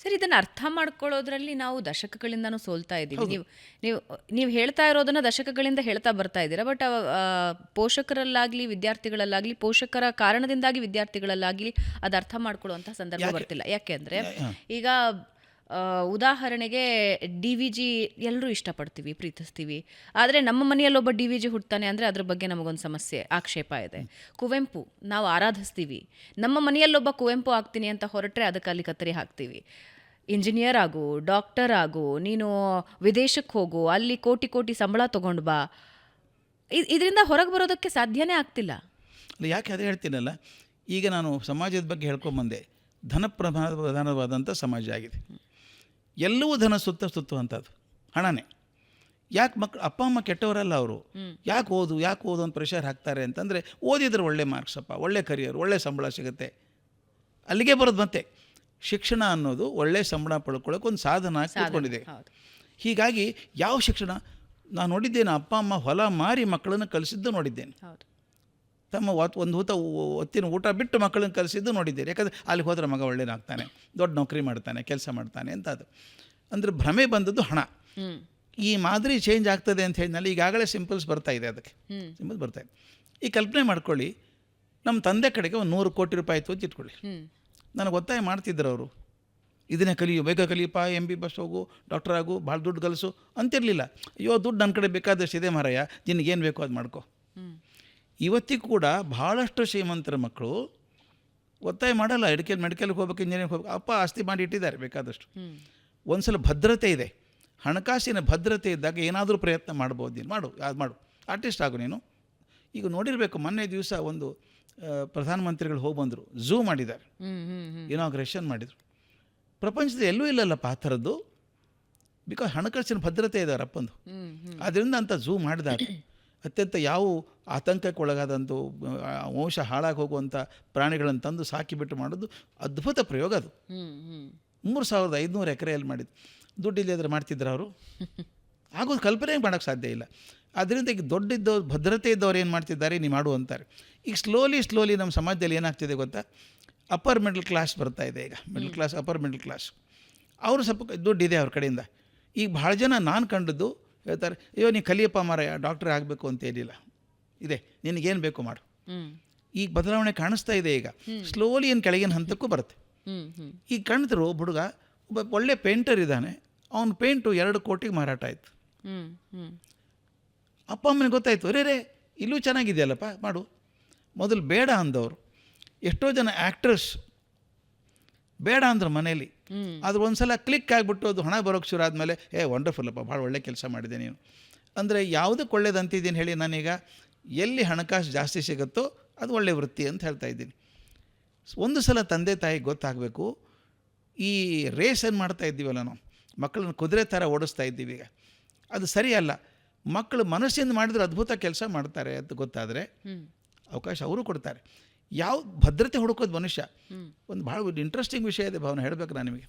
Sir, ಇದನ್ನು ಅರ್ಥ ಮಾಡ್ಕೊಳ್ಳೋದ್ರಲ್ಲಿ ನಾವು ದಶಕಗಳಿಂದನೂ ಸೋಲ್ತಾ ಇದ್ದೀವಿ. ನೀವು ನೀವು ನೀವು ಹೇಳ್ತಾ ಇರೋದನ್ನ ದಶಕಗಳಿಂದ ಹೇಳ್ತಾ ಬರ್ತಾ ಇದ್ದೀರಾ. ಬಟ್ ಪೋಷಕರಲ್ಲಾಗಲಿ ವಿದ್ಯಾರ್ಥಿಗಳಲ್ಲಾಗಲಿ, ಪೋಷಕರ ಕಾರಣದಿಂದಾಗಿ ವಿದ್ಯಾರ್ಥಿಗಳಲ್ಲಾಗಲಿ ಅದು ಅರ್ಥ ಮಾಡ್ಕೊಳ್ಳುವಂಥ ಸಂದರ್ಭ ಬರ್ತಿಲ್ಲ. ಯಾಕೆಂದರೆ ಈಗ ಉದಾಹರಣೆಗೆ DVG ಎಲ್ಲರೂ ಇಷ್ಟಪಡ್ತೀವಿ, ಪ್ರೀತಿಸ್ತೀವಿ. ಆದರೆ ನಮ್ಮ ಮನೆಯಲ್ಲಿ ಒಬ್ಬ DVG ಹುಡ್ತಾನೆ ಅಂದರೆ ಅದ್ರ ಬಗ್ಗೆ ನಮಗೊಂದು ಸಮಸ್ಯೆ, ಆಕ್ಷೇಪ ಇದೆ. ಕುವೆಂಪು ನಾವು ಆರಾಧಿಸ್ತೀವಿ. ನಮ್ಮ ಮನೆಯಲ್ಲೊಬ್ಬ ಕುವೆಂಪು ಆಗ್ತೀನಿ ಅಂತ ಹೊರಟ್ರೆ ಅದಕ್ಕೆ ಅಲ್ಲಿ ಕತ್ತರಿ ಹಾಕ್ತೀವಿ. ಇಂಜಿನಿಯರ್ ಆಗು, ಡಾಕ್ಟರ್ ಆಗು, ನೀನು ವಿದೇಶಕ್ಕೆ ಹೋಗು, ಅಲ್ಲಿ ಕೋಟಿ ಕೋಟಿ ಸಂಬಳ ತೊಗೊಂಡು ಬಾ. ಇದರಿಂದ ಹೊರಗೆ ಬರೋದಕ್ಕೆ ಸಾಧ್ಯನೇ ಆಗ್ತಿಲ್ಲ. ಅಲ್ಲ, ಯಾಕೆ ಅದೇ ಹೇಳ್ತೀನಲ್ಲ, ಈಗ ನಾನು ಸಮಾಜದ ಬಗ್ಗೆ ಹೇಳ್ಕೊಂಬಂದೆ. ಧನ ಪ್ರಧಾನವಾದಂಥ ಸಮಾಜ ಆಗಿದೆ. ಎಲ್ಲವೂ ಧನ ಸುತ್ತುವಂಥದ್ದು ಹಣನೇ. ಯಾಕೆ ಅಪ್ಪ ಅಮ್ಮ ಕೆಟ್ಟವರಲ್ಲ ಅವರು. ಯಾಕೆ ಓದು ಅಂತ ಪ್ರೆಷರ್ ಹಾಕ್ತಾರೆ ಅಂತಂದರೆ, ಓದಿದ್ರೆ ಒಳ್ಳೆ ಮಾರ್ಕ್ಸಪ್ಪ, ಒಳ್ಳೆ ಕರಿಯರ್, ಒಳ್ಳೆ ಸಂಬಳ ಸಿಗುತ್ತೆ, ಅಲ್ಲಿಗೆ ಬರೋದು. ಮತ್ತೆ ಶಿಕ್ಷಣ ಅನ್ನೋದು ಒಳ್ಳೆ ಸಂಬಳ ಪಡ್ಕೊಳ್ಳೋಕೆ ಒಂದು ಸಾಧನ ಕೂತ್ಕೊಂಡಿದೆ. ಹೀಗಾಗಿ ಯಾವ ಶಿಕ್ಷಣ ನಾನು ನೋಡಿದ್ದೇನೆ, ಅಪ್ಪ ಅಮ್ಮ ಹೊಲ ಮಾರಿ ಮಕ್ಕಳನ್ನು ಕಲಿಸಿದ್ದು ನೋಡಿದ್ದೇನೆ. ತಮ್ಮ ಹೊತ್ತಿನ ಊಟ ಬಿಟ್ಟು ಮಕ್ಕಳನ್ನು ಕಲಿಸಿದ್ದು ನೋಡಿದ್ದೇನೆ. ಯಾಕಂದರೆ ಅಲ್ಲಿಗೆ ಹೋದರೆ ಮಗ ಒಳ್ಳೇದಾಗ್ತಾನೆ, ದೊಡ್ಡ ನೌಕರಿ ಮಾಡ್ತಾನೆ, ಕೆಲಸ ಮಾಡ್ತಾನೆ ಅಂತ. ಅದು ಅಂದರೆ ಭ್ರಮೆ ಬಂದದ್ದು ಹಣ. ಈ ಮಾದರಿ ಚೇಂಜ್ ಆಗ್ತದೆ ಅಂತ ಹೇಳಿದ್ಮೇಲೆ ಈಗಾಗಲೇ ಸಿಂಪಲ್ಸ್ ಬರ್ತಾ ಇದೆ, ಅದಕ್ಕೆ ಸಿಂಪಲ್ಸ್ ಬರ್ತಾ ಇದೆ. ಈ ಕಲ್ಪನೆ ಮಾಡ್ಕೊಳ್ಳಿ, ನಮ್ಮ ತಂದೆ ಕಡೆಗೆ ಒಂದು 100 ಕೋಟಿ ರೂಪಾಯಿ ಆಯಿತು ಅಂತ ಇಟ್ಕೊಳ್ಳಿ. ನನಗೆ ಒತ್ತಾಯ ಮಾಡ್ತಿದ್ರು ಅವರು, ಇದನ್ನೇ ಕಲಿಯು, ಬೇಗ ಕಲಿಯಪ್ಪ, MBBS ಹೋಗು, ಡಾಕ್ಟರ್ ಆಗು, ಭಾಳ ದುಡ್ಡು ಕಲಿಸು ಅಂತಿರಲಿಲ್ಲ. ಅಯ್ಯೋ, ದುಡ್ಡು ನನ್ನ ಕಡೆ ಬೇಕಾದಷ್ಟು ಇದೆ ಮಾರಾಯ, ನಿನಗೇನು ಬೇಕೋ ಅದು ಮಾಡ್ಕೊ. ಇವತ್ತಿಗೂ ಕೂಡ ಭಾಳಷ್ಟು ಶ್ರೀಮಂತರ ಮಕ್ಕಳು ಒತ್ತಾಯ ಮಾಡಲ್ಲ, ಮೆಡಿಕಲ್ಗೆ ಹೋಗ್ಬೇಕು, ಇಂಜಿನಿಯರಿಂಗ್ ಹೋಗ್ಬೇಕು. ಅಪ್ಪ ಆಸ್ತಿ ಮಾಡಿ ಇಟ್ಟಿದ್ದಾರೆ ಬೇಕಾದಷ್ಟು. ಒಂದು ಸಲ ಭದ್ರತೆ ಇದೆ, ಹಣಕಾಸಿನ ಭದ್ರತೆ ಇದ್ದಾಗ ಏನಾದರೂ ಪ್ರಯತ್ನ ಮಾಡ್ಬೋದು. ನೀನು ಮಾಡು, ಆರ್ಟಿಸ್ಟ್ ಆಗು ನೀನು. ಈಗ ನೋಡಿರಬೇಕು, ಮೊನ್ನೆ ದಿವಸ ಒಂದು ಪ್ರಧಾನಮಂತ್ರಿಗಳು ಹೋಗಿ ಬಂದರು, ಝೂ ಮಾಡಿದ್ದಾರೆ, ಇನಾಗ್ರೇಷನ್ ಮಾಡಿದರು. ಪ್ರಪಂಚದ ಎಲ್ಲೂ ಇಲ್ಲಲ್ಲಪ್ಪ ಆ ಥರದ್ದು. ಬಿಕಾಸ್ ಹಣಕಾಸಿನ ಭದ್ರತೆ ಇದ್ದಾರೆ ಅಪ್ಪಂದು. ಆದ್ದರಿಂದ ಅಂತ ಝೂ ಮಾಡಿದ್ದಾರೆ. ಅತ್ಯಂತ ಯಾವ ಆತಂಕಕ್ಕೆ ಒಳಗಾದಂಥ ವಂಶ ಹಾಳಾಗಿ ಹೋಗುವಂಥ ಪ್ರಾಣಿಗಳನ್ನು ತಂದು ಸಾಕಿಬಿಟ್ಟು ಮಾಡೋದು ಅದ್ಭುತ ಪ್ರಯೋಗ. ಅದು 3500 ಎಕರೆಯಲ್ಲಿ ಮಾಡಿದ್ದು. ದುಡ್ಡು ಇಲ್ಲದ್ರೆ ಮಾಡ್ತಿದ್ರು ಅವರು, ಆಗೋದು ಕಲ್ಪನೆ ಮಾಡೋಕ್ಕೆ ಸಾಧ್ಯ ಇಲ್ಲ. ಆದ್ದರಿಂದ ಈಗ ದೊಡ್ಡಿದ್ದವ್ರು, ಭದ್ರತೆ ಇದ್ದವ್ರು ಏನು ಮಾಡ್ತಿದ್ದಾರೆ, ನೀವು ಮಾಡು ಅಂತಾರೆ. ಈಗ ಸ್ಲೋಲಿ ನಮ್ಮ ಸಮಾಜದಲ್ಲಿ ಏನಾಗ್ತಿದೆ ಗೊತ್ತಾ, ಅಪ್ಪರ್ ಮಿಡ್ಲ್ ಕ್ಲಾಸ್ ಬರ್ತಾ ಇದೆ. ಈಗ middle class, upper middle class, ಅವರು ಸ್ವಲ್ಪ ದುಡ್ಡಿದೆ ಅವ್ರ ಕಡೆಯಿಂದ. ಈಗ ಭಾಳ ಜನ ನಾನು ಕಂಡದ್ದು ಹೇಳ್ತಾರೆ, ಅಯ್ಯೋ ನೀನು ಕಲಿಯಪ್ಪ ಮಾರಾಯ, ಡಾಕ್ಟ್ರೇ ಆಗಬೇಕು ಅಂತ ಏನಿಲ್ಲ, ಇದೆ ನಿನಗೇನು ಬೇಕು ಮಾಡು. ಈಗ ಬದಲಾವಣೆ ಕಾಣಿಸ್ತಾ ಇದೆ. ಈಗ ಸ್ಲೋಲಿ ಏನು ಕೆಳಗಿನ ಹಂತಕ್ಕೂ ಬರುತ್ತೆ. ಈಗ ಕಾಣ್ತಿರೋ ಹುಡುಗ ಒಬ್ಬ ಒಳ್ಳೆ ಪೇಂಟರ್ ಇದ್ದಾನೆ, ಅವನ ಪೇಂಟು 2 ಕೋಟಿಗೆ ಮಾರಾಟ ಆಯಿತು. ಅಪ್ಪ ಅಮ್ಮನಿಗೆ ಗೊತ್ತಾಯಿತು, ರೇ ಇಲ್ಲೂ ಚೆನ್ನಾಗಿದೆಯಲ್ಲಪ್ಪ, ಮಾಡು. ಮೊದಲು ಬೇಡ ಅಂದವರು ಎಷ್ಟೋ ಜನ ಆ್ಯಕ್ಟರ್ಸ್ ಬೇಡ ಅಂದ್ರೆ ಮನೇಲಿ, ಅದು ಒಂದು ಸಲ ಕ್ಲಿಕ್ ಆಗಿಬಿಟ್ಟು ಅದು ಹಣ ಬರೋಕ್ಕೆ ಶುರು ಆದಮೇಲೆ, ವಂಡರ್ಫುಲ್ ಅಪ್ಪ, ಭಾಳ ಒಳ್ಳೆ ಕೆಲಸ ಮಾಡಿದೆ ನೀನು. ಅಂದರೆ ಯಾವುದಕ್ಕೆ ಒಳ್ಳೇದಂತಿದ್ದೀನಿ ಹೇಳಿ, ನಾನೀಗ ಎಲ್ಲಿ ಹಣಕಾಸು ಜಾಸ್ತಿ ಸಿಗುತ್ತೋ ಅದು ಒಳ್ಳೆ ವೃತ್ತಿ ಅಂತ ಹೇಳ್ತಾ ಇದ್ದೀನಿ. ಒಂದು ಸಲ ತಂದೆ ತಾಯಿಗೆ ಗೊತ್ತಾಗಬೇಕು, ಈ ರೇಸ್ ಏನು ಮಾಡ್ತಾ ಇದ್ದೀವಲ್ಲ ನಾವು, ಮಕ್ಕಳನ್ನ ಕುದುರೆ ಥರ ಓಡಿಸ್ತಾ ಇದ್ದೀವಿ, ಈಗ ಅದು ಸರಿಯಲ್ಲ. ಮಕ್ಕಳು ಮನಸ್ಸಿಂದ ಮಾಡಿದ್ರೆ ಅದ್ಭುತ ಕೆಲಸ ಮಾಡ್ತಾರೆ ಅಂತ ಗೊತ್ತಾದರೆ ಅವಕಾಶ ಅವರು ಕೊಡ್ತಾರೆ. ಯಾವ ಭದ್ರತೆ ಹುಡುಕೋದು ಮನುಷ್ಯ. ಒಂದು ಭಾಳ ಇಂಟ್ರೆಸ್ಟಿಂಗ್ ವಿಷಯ ಇದೆ ಭಾವನೆ, ಹೇಳಬೇಕು ನಾನು ನಿಮಗೆ.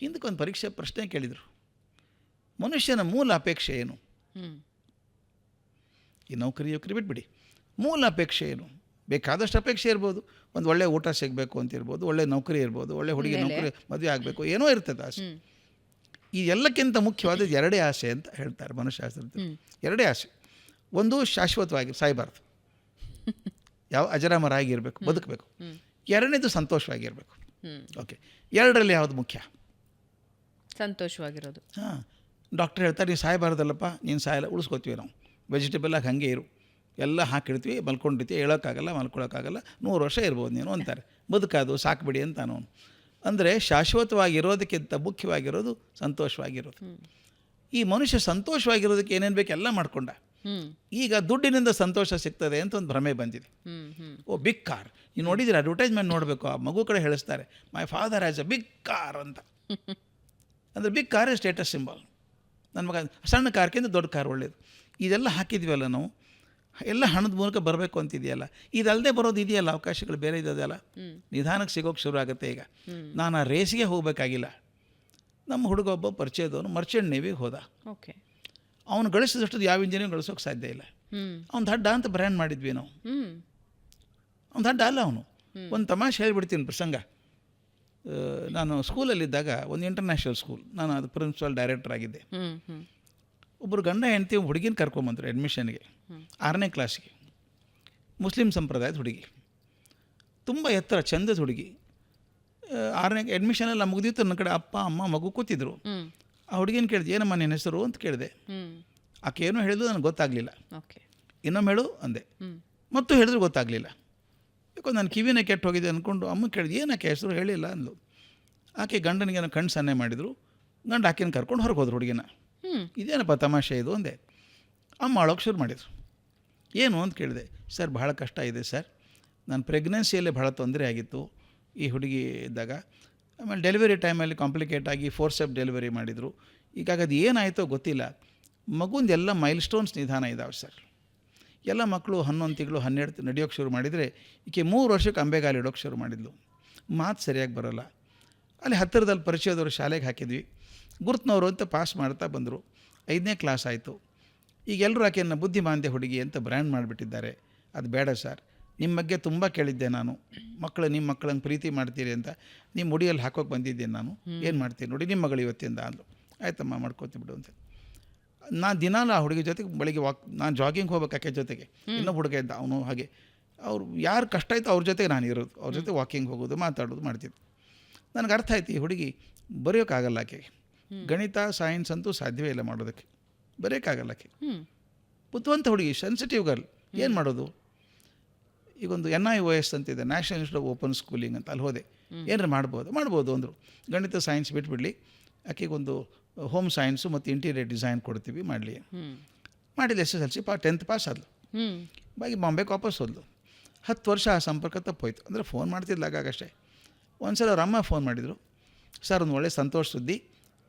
ಹಿಂದಕ್ಕೆ ಒಂದು ಪರೀಕ್ಷೆ ಪ್ರಶ್ನೆ ಕೇಳಿದರು, ಮನುಷ್ಯನ ಮೂಲ ಅಪೇಕ್ಷೆ ಏನು? ಈ ನೌಕರಿ ಬಿಟ್ಬಿಡಿ, ಮೂಲ ಅಪೇಕ್ಷೆ ಏನು? ಬೇಕಾದಷ್ಟು ಅಪೇಕ್ಷೆ ಇರ್ಬೋದು. ಒಂದು ಒಳ್ಳೆ ಊಟ ಸಿಗಬೇಕು ಅಂತ ಇರ್ಬೋದು, ಒಳ್ಳೆ ನೌಕರಿ ಇರ್ಬೋದು, ಒಳ್ಳೆ ಹುಡುಗಿ ನೌಕರಿ ಮದುವೆ ಆಗಬೇಕು, ಏನೋ ಇರ್ತದೆ ಆಸೆ. ಈ ಎಲ್ಲಕ್ಕಿಂತ ಮುಖ್ಯವಾದದ್ದು 2 ಆಸೆ ಅಂತ ಹೇಳ್ತಾರೆ ಮನುಷ್ಯಶಾಸ್ತ್ರದಲ್ಲಿ. 2 ಆಸೆ. ಒಂದು ಶಾಶ್ವತವಾಗಿ ಸಾಯಬಾರ್ದು, ಯಾವ ಅಜರಾಮರಾಗಿರಬೇಕು, ಬದುಕಬೇಕು. 2ನೇದು ಸಂತೋಷವಾಗಿರಬೇಕು. ಓಕೆ, 2ರಲ್ಲಿ ಯಾವುದು ಮುಖ್ಯ? ಸಂತೋಷವಾಗಿರೋದು. ಡಾಕ್ಟರ್ ಹೇಳ್ತಾರೆ, ನೀವು ಸಾಯಬಾರ್ದಲ್ಲಪ್ಪ, ನೀನು ಸಾಯಲ್ಲ, ಉಳಿಸ್ಕೋತೀವಿ ನಾವು, ವೆಜಿಟೇಬಲಾಗಿ ಹಾಗೆ ಇರು, ಎಲ್ಲ ಹಾಕಿಡ್ತೀವಿ, ಮಲ್ಕೊಂಡಿರ್ತೀವಿ, ಹೇಳೋಕ್ಕಾಗಲ್ಲ, ಮಲ್ಕೊಳ್ಳೋಕ್ಕಾಗಲ್ಲ, 100 ವರ್ಷ ಇರ್ಬೋದು ನೀನು ಅಂತಾರೆ. ಬದುಕಾದು ಸಾಕ್ಬಿಡಿ ಅಂತ ನಾನು. ಅಂದರೆ ಶಾಶ್ವತವಾಗಿರೋದಕ್ಕಿಂತ ಮುಖ್ಯವಾಗಿರೋದು ಸಂತೋಷವಾಗಿರೋದು. ಈ ಮನುಷ್ಯ ಸಂತೋಷವಾಗಿರೋದಕ್ಕೆ ಏನೇನು ಬೇಕು ಎಲ್ಲ ಮಾಡ್ಕೊಂಡ. ಈಗ ದುಡ್ಡಿನಿಂದ ಸಂತೋಷ ಸಿಗ್ತದೆ ಅಂತ ಒಂದು ಭ್ರಮೆ ಬಂದಿದೆ. ಬಿಗ್ ಕಾರ್, ನೀವು ನೋಡಿದರೆ ಅಡ್ವರ್ಟೈಸ್ಮೆಂಟ್ ನೋಡಬೇಕು, ಆ ಮಗು ಕಡೆ ಹೇಳಿಸ್ತಾರೆ, my father has a big car ಅಂತ. ಅಂದರೆ ಬಿಗ್ ಕಾರೇ ಸ್ಟೇಟಸ್ ಸಿಂಬಲ್. ನನ್ನ ಮಗ ಸಣ್ಣ ಕಾರ್ಕಿಂತ ದೊಡ್ಡ ಕಾರ್ ಒಳ್ಳೇದು. ಇದೆಲ್ಲ ಹಾಕಿದ್ವಲ್ಲ ನಾವು, ಎಲ್ಲ ಹಣದ ಮೂಲಕ ಬರಬೇಕು ಅಂತಿದೆಯಲ್ಲ. ಇದಲ್ಲದೆ ಬರೋದು ಇದೆಯಲ್ಲ, ಅವಕಾಶಗಳು ಬೇರೆ ಇದೆಯಲ್ಲ, ನಿಧಾನಕ್ಕೆ ಸಿಗೋಕ್ಕೆ ಶುರು ಆಗುತ್ತೆ. ಈಗ ನಾನು ಆ ರೇಸಿಗೆ ಹೋಗಬೇಕಾಗಿಲ್ಲ. ನಮ್ಮ ಹುಡುಗ ಒಬ್ಬ ಪರಿಚಯದವನು ಮರ್ಚೆಂಟ್ ನೇವಿಗೆ ಹೋದ. ಓಕೆ, ಅವನು ಗಳಿಸಿದಷ್ಟು ಯಾವ ಇಂಜಿನಿಯರ್ ಗಳಿಸೋಕೆ ಸಾಧ್ಯ ಇಲ್ಲ. ಅವ್ನು ದಡ್ಡ ಅಂತ ಬ್ರ್ಯಾಂಡ್ ಮಾಡಿದ್ವಿ ನಾವು. ಅವ್ನು ದಡ್ಡ ಅಲ್ಲ ಅವನು. ಒಂದು ತಮಾಷೆ ಹೇಳ್ಬಿಡ್ತೀನಿ ಪ್ರಸಂಗ. ನಾನು ಸ್ಕೂಲಲ್ಲಿದ್ದಾಗ ಒಂದು ಇಂಟರ್ನ್ಯಾಷನಲ್ ಸ್ಕೂಲ್, ನಾನು ಅದು ಪ್ರಿನ್ಸಿಪಲ್ ಡೈರೆಕ್ಟರ್ ಆಗಿದ್ದೆ. ಒಬ್ಬರು ಗಂಡ ಹೆಂಡತಿ ಹುಡುಗಿನ ಕರ್ಕೊಂಬಂದರು ಅಡ್ಮಿಷನ್ಗೆ, 6ನೇ ಕ್ಲಾಸಿಗೆ. ಮುಸ್ಲಿಂ ಸಂಪ್ರದಾಯದ ಹುಡುಗಿ, ತುಂಬ ಎತ್ತರ ಚಂದದ ಹುಡುಗಿ. 6ನೇ ಅಡ್ಮಿಷನೆಲ್ಲ ಮುಗಿದಿತ್ತು. ನನ್ನ ಕಡೆ ಅಪ್ಪ ಅಮ್ಮ ಮಗು ಕೂತಿದ್ರು. ಆ ಹುಡುಗಿನ ಕೇಳಿದೆ, ಏನಮ್ಮ ನಿನ್ನ ಹೆಸರು ಅಂತ ಕೇಳಿದೆ. ಆಕೆ ಏನೋ ಹೇಳಿದ್ರು ನನಗೆ ಗೊತ್ತಾಗಲಿಲ್ಲ. ಇನ್ನೊಮ್ಮೆ ಹೇಳು ಅಂದೆ, ಮತ್ತು ಹೇಳಿದ್ರು ಗೊತ್ತಾಗಲಿಲ್ಲ. ಯಾಕೋ ನಾನು ಕಿವಿನೇ ಕೆಟ್ಟು ಹೋಗಿದೆ ಅಂದ್ಕೊಂಡು ಅಮ್ಮ ಕೇಳಿದೆ, ಏನಕ್ಕೆ ಹೆಸರು ಹೇಳಿಲ್ಲ ಅಂದ್ಲು. ಆಕೆ ಗಂಡನಿಗೆ ಕಣ್ಣು ಸನ್ನೆ ಮಾಡಿದರು. ಗಂಡ ಆಕೆನ ಕರ್ಕೊಂಡು ಹೊರಗೆ ಹೋದ್ರು ಹುಡುಗಿನ. ಇದೇನಪ್ಪ ತಮಾಷೆ ಇದು ಅಂದೆ. ಅಮ್ಮ ಅಳೋಕೆ ಶುರು ಮಾಡಿದರು. ಏನು ಅಂತ ಕೇಳಿದೆ. ಸರ್ ಭಾಳ ಕಷ್ಟ ಇದೆ ಸರ್, ನಾನು ಪ್ರೆಗ್ನೆನ್ಸಿಯಲ್ಲೇ ಭಾಳ ತೊಂದರೆ ಆಗಿತ್ತು ಈ ಹುಡುಗಿ ಇದ್ದಾಗ. ಆಮೇಲೆ ಡೆಲಿವರಿ ಟೈಮಲ್ಲಿ ಕಾಂಪ್ಲಿಕೇಟ್ ಆಗಿ ಫೋರ್ಸೆಪ್ ಡೆಲಿವರಿ ಮಾಡಿದರು. ಈಗ ಅದು ಏನಾಯಿತೋ ಗೊತ್ತಿಲ್ಲ, ಮಗುಂದೆಲ್ಲ ಮೈಲ್ ಸ್ಟೋನ್ಸ್ ನಿಧಾನ ಇದ್ದಾವೆ ಸರ್. ಎಲ್ಲ ಮಕ್ಕಳು 11 ತಿಂಗಳು 12 ನಡೆಯೋಕ್ಕೆ ಶುರು ಮಾಡಿದರೆ ಈಕೆ 3 ವರ್ಷಕ್ಕೆ ಅಂಬೆಗಾಲು ಇಡೋಕ್ಕೆ ಶುರು ಮಾಡಿದ್ಲು. ಮಾತು ಸರಿಯಾಗಿ ಬರೋಲ್ಲ. ಅಲ್ಲಿ ಹತ್ತಿರದಲ್ಲಿ ಪರಿಚಯದವರು ಶಾಲೆಗೆ ಹಾಕಿದ್ವಿ. ಗುರುತಿನವರು ಅಂತ ಪಾಸ್ ಮಾಡ್ತಾ ಬಂದರು. 5ನೇ ಕ್ಲಾಸ್ ಆಯಿತು. ಈಗ ಎಲ್ಲರೂ ಆಕೆಯನ್ನು ಬುದ್ಧಿಮಾಂದ್ಯ ಹುಡುಗಿ ಅಂತ ಬ್ರ್ಯಾಂಡ್ ಮಾಡಿಬಿಟ್ಟಿದ್ದಾರೆ. ಅದು ಬೇಡ ಸರ್, ನಿಮ್ಮ ಬಗ್ಗೆ ತುಂಬ ಕೇಳಿದ್ದೆ ನಾನು. ನಿಮ್ಮ ಮಕ್ಕಳನ್ನು ಪ್ರೀತಿ ಮಾಡ್ತೀರಿ ಅಂತ ನಿಮ್ಮ ಮುಡಿಯಲ್ಲಿ ಹಾಕೋಕೆ ಬಂದಿದ್ದೇನೆ ನಾನು. ಏನು ಮಾಡ್ತೀನಿ ನೋಡಿ ನಿಮ್ಮ ಮಗಳು ಇವತ್ತಿಂದ ಅಂದರು. ಆಯ್ತಮ್ಮ ಮಾಡ್ಕೋತೀವಿ ಬಿಡು ಅಂತ. ನಾನು ದಿನಾಲು ಆ ಹುಡುಗಿ ಜೊತೆಗೆ ಬೆಳಿಗ್ಗೆ ನಾನು ಜಾಗಿಂಗ್ ಹೋಗ್ಬೇಕು ಆಕೆ ಜೊತೆಗೆ. ಇನ್ನೊಬ್ಬ ಹುಡುಗ ಇದ್ದ, ಅವನು ಹಾಗೆ. ಅವ್ರು ಯಾರು ಕಷ್ಟ ಆಯಿತು ಅವ್ರ ಜೊತೆಗೆ ನಾನು ಇರೋದು, ಅವ್ರ ಜೊತೆ ವಾಕಿಂಗ್ ಹೋಗೋದು ಮಾತಾಡೋದು ಮಾಡ್ತಿದ್ದು. ನನಗೆ ಅರ್ಥ ಆಯ್ತು ಈ ಹುಡುಗಿ ಬರೆಯೋಕ್ಕಾಗಲ್ಲ ಆಕೆಗೆ. ಗಣಿತ ಸೈನ್ಸ್ ಅಂತೂ ಸಾಧ್ಯವೇ ಇಲ್ಲ ಮಾಡೋದಕ್ಕೆ, ಬರೆಯೋಕ್ಕಾಗಲ್ಲ ಆಕೆ. ಬುದ್ಧಿವಂತ ಹುಡುಗಿ, ಸೆನ್ಸಿಟಿವ್ ಗರ್ಲ್. ಏನು ಮಾಡೋದು? ಈಗೊಂದು NIOS ಅಂತಿದೆ, national institute of open schooling ಅಂತ, ಅಲ್ಲಿ ಹೋದೆ. ಏನಾರು ಮಾಡ್ಬೋದು ಅಂದರು. ಗಣಿತ ಸೈನ್ಸ್ ಬಿಟ್ಬಿಡಲಿ, ಆಕೆಗೊಂದು ಹೋಮ್ ಸೈನ್ಸು ಮತ್ತು ಇಂಟೀರಿಯರ್ ಡಿಸೈನ್ ಕೊಡ್ತೀವಿ ಮಾಡಲಿ. ಮಾಡಿಲ್ಲ. SSLC 10th pass ಆದ್ಲು. ಬಾಂಬೆಗೆ ವಾಪಸ್ ಹೋದ್ಲು. 10 ವರ್ಷ ಆ ಸಂಪರ್ಕ ತಪ್ಪೋಯ್ತು. ಅಂದರೆ ಫೋನ್ ಮಾಡ್ತಿದ್ಲಾಗಷ್ಟೇ. ಒಂದು ಸಲ ಅವ್ರ ಅಮ್ಮ ಫೋನ್ ಮಾಡಿದರು, ಸರ್ ಒಂದು ಒಳ್ಳೆ ಸಂತೋಷ ಸುದ್ದಿ,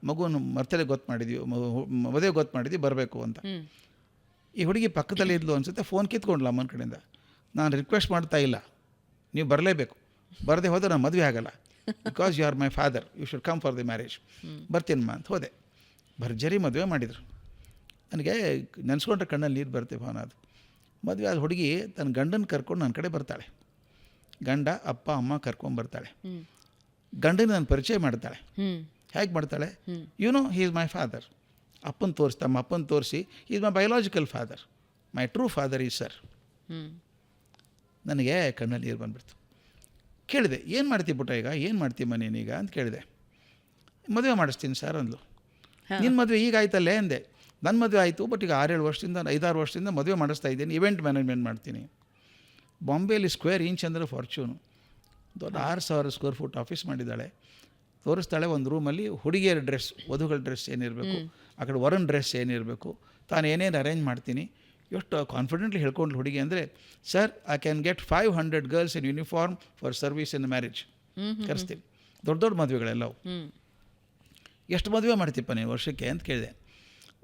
ಮಗುವನ್ನು ಮರ್ತಲೆ ಗೊತ್ತು ಮಾಡಿದ್ವಿ, ಮದುವೆ ಗೊತ್ತು ಮಾಡಿದ್ವಿ, ಬರಬೇಕು ಅಂತ. ಈ ಹುಡುಗಿ ಪಕ್ಕದಲ್ಲೇ ಇದ್ಲು ಅನ್ಸುತ್ತೆ. ಫೋನ್ ಕಿತ್ಕೊಂಡ್ಲ ಅಮ್ಮನ ಕಡೆಯಿಂದ. ನಾನು ರಿಕ್ವೆಸ್ಟ್ ಮಾಡ್ತಾ ಇಲ್ಲ, ನೀವು ಬರಲೇಬೇಕು, ಬರದೆ ಹೋದರೆ ನಾನು ಮದುವೆ ಆಗಲ್ಲ, because you are my father, you should come for the marriage. ಬರ್ತೀನಮ್ಮ ಅಂತ ಹೋದೆ. ಭರ್ಜರಿ ಮದುವೆ ಮಾಡಿದರು. ನನಗೆ ನೆನೆಸ್ಕೊಂಡ್ರೆ ಕಣ್ಣಲ್ಲಿ ನೀರು ಬರುತ್ತೆ ಭಾವನ. ಅದು ಮದುವೆ ಆದ ಹುಡುಗಿ ತನ್ನ ಗಂಡನ ಕರ್ಕೊಂಡು ನನ್ನ ಕಡೆ ಬರ್ತಾಳೆ. ಗಂಡ ಅಪ್ಪ ಅಮ್ಮ ಕರ್ಕೊಂಬರ್ತಾಳೆ. ಗಂಡನ ನಾನು ಪರಿಚಯ ಮಾಡ್ತಾಳೆ. ಹೇಗೆ ಮಾಡ್ತಾಳೆ? He is my father. ಅಪ್ಪನ ತೋರಿಸ್ತಾ ಅಪ್ಪನ ತೋರಿಸಿ, is my biological father, my true father is sir. ನನಗೆ ಕಣ್ಣಲ್ಲಿ ನೀರು ಬಂದುಬಿಡ್ತು. ಕೇಳಿದೆ, ಏನು ಮಾಡ್ತೀವಿ ಪುಟ್ಟ ಈಗ, ಏನು ಮಾಡ್ತೀವಿ ನೀನೀಗ ಅಂತ ಕೇಳಿದೆ. ಮದುವೆ ಮಾಡಿಸ್ತೀನಿ ಸರ್ ಅಂದ್ಲು. ನಿನ್ನ ಮದುವೆ ಈಗ ಆಯ್ತಲ್ಲೇ ಅಂದೆ. ನನ್ನ ಮದುವೆ ಆಯಿತು, ಬಟ್ ಈಗ 5-6 ವರ್ಷದಿಂದ 5-6 ವರ್ಷದಿಂದ ಮದುವೆ ಮಾಡಿಸ್ತಾ ಇದ್ದೀನಿ, ಇವೆಂಟ್ ಮ್ಯಾನೇಜ್ಮೆಂಟ್ ಮಾಡ್ತೀನಿ. ಬಾಂಬೆಯಲ್ಲಿ ಸ್ಕ್ವೇರ್ ಇಂಚ್ ಅಂದರೆ ಫಾರ್ಚೂನು. ದೊಡ್ಡ 6,000 ಸ್ಕ್ವೇರ್ ಫುಟ್ ಆಫೀಸ್ ಮಾಡಿದ್ದಾಳೆ. ತೋರಿಸ್ತಾಳೆ ಒಂದು ರೂಮಲ್ಲಿ ಹುಡುಗಿಯರ ಡ್ರೆಸ್, ವಧುಗಳ ಡ್ರೆಸ್ ಏನಿರಬೇಕು, ಆ ಕಡೆ ವರನ್ ಡ್ರೆಸ್ ಏನಿರಬೇಕು, ತಾನು ಏನೇನು ಅರೇಂಜ್ ಮಾಡ್ತೀನಿ. ಎಷ್ಟು ಕಾನ್ಫಿಡೆಂಟ್ಲಿ ಹೇಳ್ಕೊಂಡು ಹುಡುಗಿ ಅಂದರೆ, sir I can get 500 girls in uniform for service in marriage. ಕರೆಸ್ತೀವಿ. ದೊಡ್ಡ ಮದುವೆಗಳೆಲ್ಲವು. ಎಷ್ಟು ಮದುವೆ ಮಾಡ್ತೀಪ್ಪ ನೀನು ವರ್ಷಕ್ಕೆ ಅಂತ ಕೇಳಿದೆ.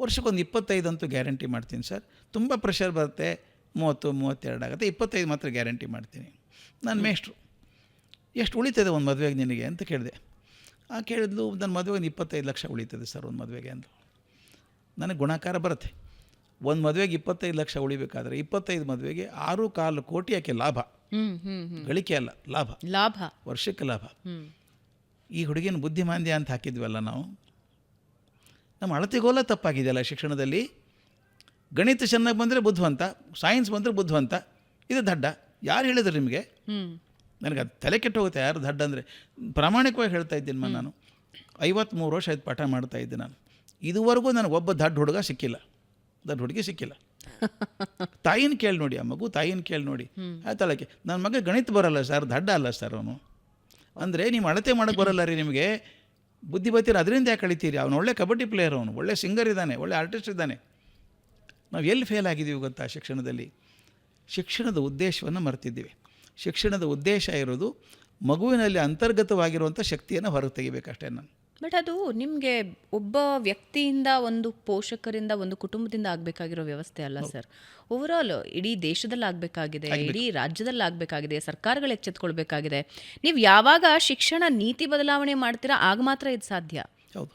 ವರ್ಷಕ್ಕೊಂದು 25 ಅಂತೂ ಗ್ಯಾರಂಟಿ ಮಾಡ್ತೀನಿ ಸರ್. ತುಂಬ ಪ್ರೆಷರ್ ಬರುತ್ತೆ, 30-32 ಆಗುತ್ತೆ, 25 ಮಾತ್ರ ಗ್ಯಾರಂಟಿ ಮಾಡ್ತೀನಿ. ನಾನು ಮೇಷ್ಟ್ರು. ಎಷ್ಟು ಉಳಿತದೆ ಒಂದು ಮದುವೆಗೆ ನಿನಗೆ ಅಂತ ಕೇಳಿದೆ. ಕೇಳಿದ್ಲು, ನನ್ನ ಮದುವೆಗೆ 25 ಲಕ್ಷ ಉಳಿತದೆ ಸರ್ ಒಂದು ಮದುವೆಗೆ ಅಂದು. ನನಗೆ ಗುಣಾಕಾರ ಬರುತ್ತೆ. ಒಂದು ಮದುವೆಗೆ 25 ಲಕ್ಷ ಉಳಿಬೇಕಾದ್ರೆ 25 ಮದುವೆಗೆ 6.25 ಕೋಟಿ ಯಾಕೆ ಲಾಭ. ಗಳಿಕೆ ಅಲ್ಲ, ಲಾಭ, ವರ್ಷಕ್ಕೆ ಲಾಭ. ಈ ಹುಡುಗಿನ ಬುದ್ಧಿಮಾಂದ್ಯ ಅಂತ ಹಾಕಿದ್ವಲ್ಲ ನಾವು. ನಮ್ಮ ಅಳತೆಗೋಲ ತಪ್ಪಾಗಿದೆಯಲ್ಲ ಶಿಕ್ಷಣದಲ್ಲಿ. ಗಣಿತ ಚೆನ್ನಾಗಿ ಬಂದರೆ ಬುದ್ಧಿವಂತ, ಸೈನ್ಸ್ ಬಂದರೆ ಬುದ್ಧಿವಂತ, ಇದು ದಡ್ಡ. ಯಾರು ಹೇಳಿದ್ರು ನಿಮಗೆ? ನನಗೆ ಅದು ತಲೆ ಕೆಟ್ಟು ಹೋಗುತ್ತೆ ಯಾರು ದಡ್ಡ ಅಂದರೆ. ಪ್ರಾಮಾಣಿಕವಾಗಿ ಹೇಳ್ತಾ ಇದ್ದೀನಿ ನಾನು. 53 ವರ್ಷ ಆಯ್ತು ಪಾಠ ಮಾಡ್ತಾ ಇದ್ದೆ ನಾನು. ಇದುವರೆಗೂ ನನಗೆ ಒಬ್ಬ ದಡ್ಡ ಹುಡುಗ ಸಿಕ್ಕಿಲ್ಲ, ದಡ್ಡ ಹುಡುಗಿ ಸಿಕ್ಕಿಲ್ಲ. ತಾಯಿನ ಕೇಳಿ ನೋಡಿ, ಆ ಮಗು ತಾಯಿನ ಕೇಳಿ ನೋಡಿ. ಆಯ್ತಾಳಕ್ಕೆ, ನನ್ನ ಮಗ ಗಣಿತ ಬರೋಲ್ಲ ಸರ್, ದಡ್ಡ ಅಲ್ಲ ಸರ್ ಅವನು. ಅಂದರೆ ನೀವು ಅಳತೆ ಮಾಡೋಕ್ಕೆ ಬರೋಲ್ಲ ರೀ ನಿಮಗೆ, ಬುದ್ಧಿ ಬತ್ತೀರ, ಅದರಿಂದ ಯಾಕೆ ಕಳಿತೀರಿ? ಅವನು ಒಳ್ಳೆ ಕಬಡ್ಡಿ ಪ್ಲೇಯರ್, ಅವನು ಒಳ್ಳೆ ಸಿಂಗರ್ ಇದ್ದಾನೆ, ಒಳ್ಳೆ ಆರ್ಟಿಸ್ಟ್ ಇದ್ದಾನೆ. ನಾವು ಎಲ್ಲಿ ಫೇಲ್ ಆಗಿದ್ದೀವಿ ಗೊತ್ತಾ ಶಿಕ್ಷಣದಲ್ಲಿ? ಶಿಕ್ಷಣದ ಉದ್ದೇಶವನ್ನು ಮರೆತಿದ್ದೀವಿ. ಶಿಕ್ಷಣದ ಉದ್ದೇಶ ಇರೋದು ಮಗುವಿನಲ್ಲಿ ಅಂತರ್ಗತವಾಗಿರುವಂಥ ಶಕ್ತಿಯನ್ನು ಹೊರಗೆ ತೆಗಿಬೇಕಷ್ಟೇ. ನಾನು ಬಟ್ ಅದು ನಿಮಗೆ ಒಬ್ಬ ವ್ಯಕ್ತಿಯಿಂದ, ಒಂದು ಪೋಷಕರಿಂದ, ಒಂದು ಕುಟುಂಬದಿಂದ ಆಗಬೇಕಾಗಿರೋ ವ್ಯವಸ್ಥೆ ಅಲ್ಲ ಸರ್. ಓವರಾಲ್ ಇಡೀ ದೇಶದಲ್ಲಿ ಆಗಬೇಕಾಗಿದೆ, ಇಡೀ ರಾಜ್ಯದಲ್ಲಿ ಆಗಬೇಕಾಗಿದೆ, ಸರ್ಕಾರಗಳು ಎಚ್ಚೆತ್ಕೊಳ್ಬೇಕಾಗಿದೆ. ನೀವು ಯಾವಾಗ ಶಿಕ್ಷಣ ನೀತಿ ಬದಲಾವಣೆ ಮಾಡ್ತೀರಾ ಆಗ ಮಾತ್ರ ಇದು ಸಾಧ್ಯ. ಹೌದು.